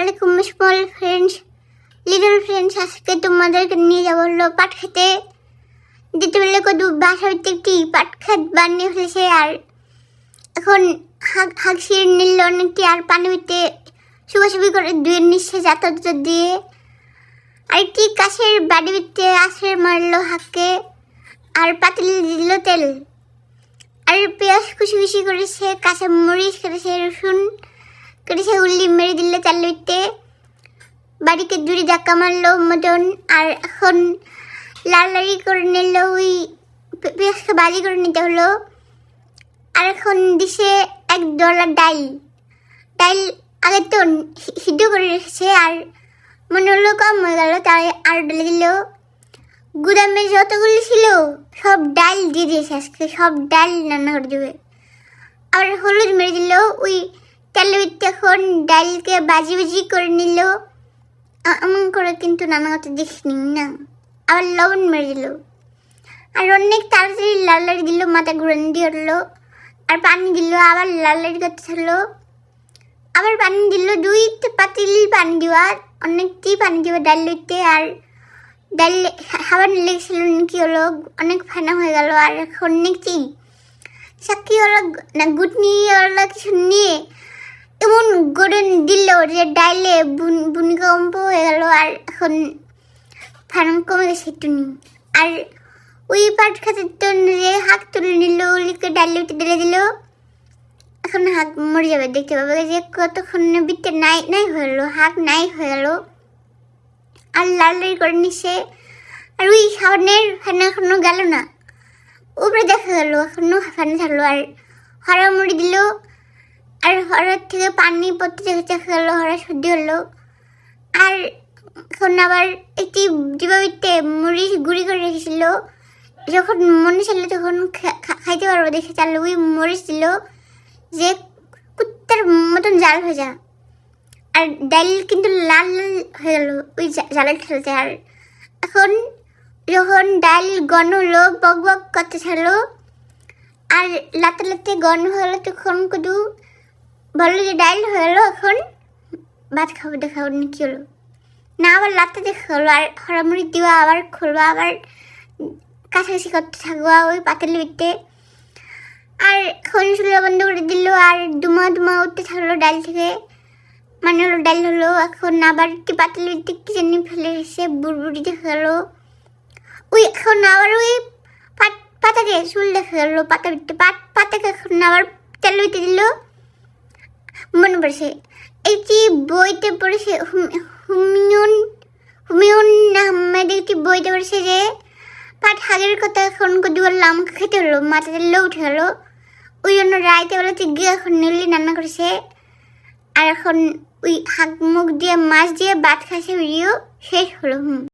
আলাইকুম small friends, little friends. আজকে তোমাদেরকে নিয়ে যাবো হলো পাট খেতে। দিতে বললে কদু বাসা ভিত্তিক একটি পাট খাত বানিয়ে ফেলেছে। আর এখন হাঁক ছিঁড়ে নিল অনেকটি, আর পানি ভিতরে শুভাশুভি করে দুয়ের নিঃশ্বাস যাতায়াত দিয়ে আরেকটি কাছের বাড়ি ভিতরে আছড়ে মারলো হাঁককে, আর পাতিল দিল তেল, আর পেঁয়াজ কুচি কুচি করেছে, কাঁচা মরিচ কেটেছে, রসুন কেটেছে, উল্লি মেরে দিল চাল ভিতরে, বাড়িকে জুড়ি ধাক্কা মারলো মতন। আর এখন লাল লাড়ি করে নিল, ওই পেঁয়াজকে বাজি করে নিতে হলো। আর এখন দিছে $1 ডাল। আগে তো সিদ্ধ করে রেখেছে, আর মনে হলো কম হয়ে গেল, তাই আর ডালে দিল। গুদামে যতগুলি ছিল সব ডাল দিয়ে দিয়েছে, আজকে সব ডাল রান্না করে দেবে। আর হলুদ মেরে দিল, ওই তেলের ভিতরে এখন ডালকে বাজি বাজি করে নিল। এমন করে কিন্তু রান্না করতে দেখিনি না। আবার লবণ মেরে দিল, আর অনেক তাড়াতাড়ি লাল লাড়ি দিল, মাথা ঘুরান দিয়ে উঠলো, আর পানি দিল, আবার লাল লাড়ি করতে থাকলো, আবার পানি দিল, 2 পাতিল পানি দেওয়া, অনেকটি পানি দেওয়া ডাল দিতে। আর ডাল খাবার লেগেছিল নাকি হলো, অনেক ফানা হয়ে গেল। আর এখন নাকি সাক্ষী হলো না গুটনি হলো কিছু নিয়ে এমন গড়ে দিল যে ডাইলে ভূমিকম্প হয়ে গেল, আর এখন ফানা কমে গেছে একটু। আর ওই পাট খাতের তো হাঁক তুলে নিল, ওলিকে ডাইলে ঢেলে দিল। এখন হাঁক মরে যাবে, দেখতে পাবে যে কতক্ষণ বিতে নাই হয়ে গেলো, হাঁক নাই হয়ে গেল। আর লাল লাল করে নিচ্ছে, আর ওই সামনের ফ্যান এখনো গেল না, উপরে দেখা গেল এখনো ফ্যান থাকলো। আর হরা মুড়ি দিল, আর হরার থেকে পানি পড়তে দেখা গেলো, হরা সর্দি হলো। আর এখন আবার একটি ডিবাবিতে মরিচ গুঁড়ি করে রেখেছিল, যখন মনে ছিল তখন খাইতে পারবো দেখে চাল ওই মরিচ দিল, যে কুত্তার মতন জাল হয়ে যা। আর ডাল কিন্তু লাল লাল হয়ে গেল ওই জালের খেলতে। আর এখন যখন ডাল গণ হলো, বক বক করতে থাকলো, আর লাতে লাতে গণ হয়ে গেলো, তখন কদু বললো যে ডাল হয়ে গেলো, এখন ভাত খাবো, দেখাবো না কি হলো না। আবার লাতে দেখা গেলো, আর হরামুড়ি দিবা, আবার খুলবা, আবার কাছাকাছি করতে থাকবো ওই পাতিলের ভিতরে। আর এখন চুলা বন্ধ করে দিল, আর ধুমা উঠতে থাকলো ডাল থেকে, মানে হলো ডাল হলো। এখন আবার একটি পাতিলের ভিতরে কি জানি ফেলে এসে বুড়বুড়ি দেখা গেলো। ওই এখন আবার ওই পাতাকে চুল দেখা গেলো, পাতা ভিতরে পাতাকে এখন আবার তেল ভিতরে দিল। মনে পড়েছে একটি বইতে পড়েছে, হুমায়ুন আহমেদ একটি বইতে পড়েছে যে পাট হাগের কথা। এখন কদি বললো আমাকে খেতে হলো, মাথা তেলে উঠে গেলো, ওই জন্য রাইতে বেলাতে গিয়ে এখন নীলি রান্না করেছে। আর এখন ওই হাঁক মুখ দিয়ে মাছ দিয়ে ভাত খাসে ভিডিও শেষ হলো।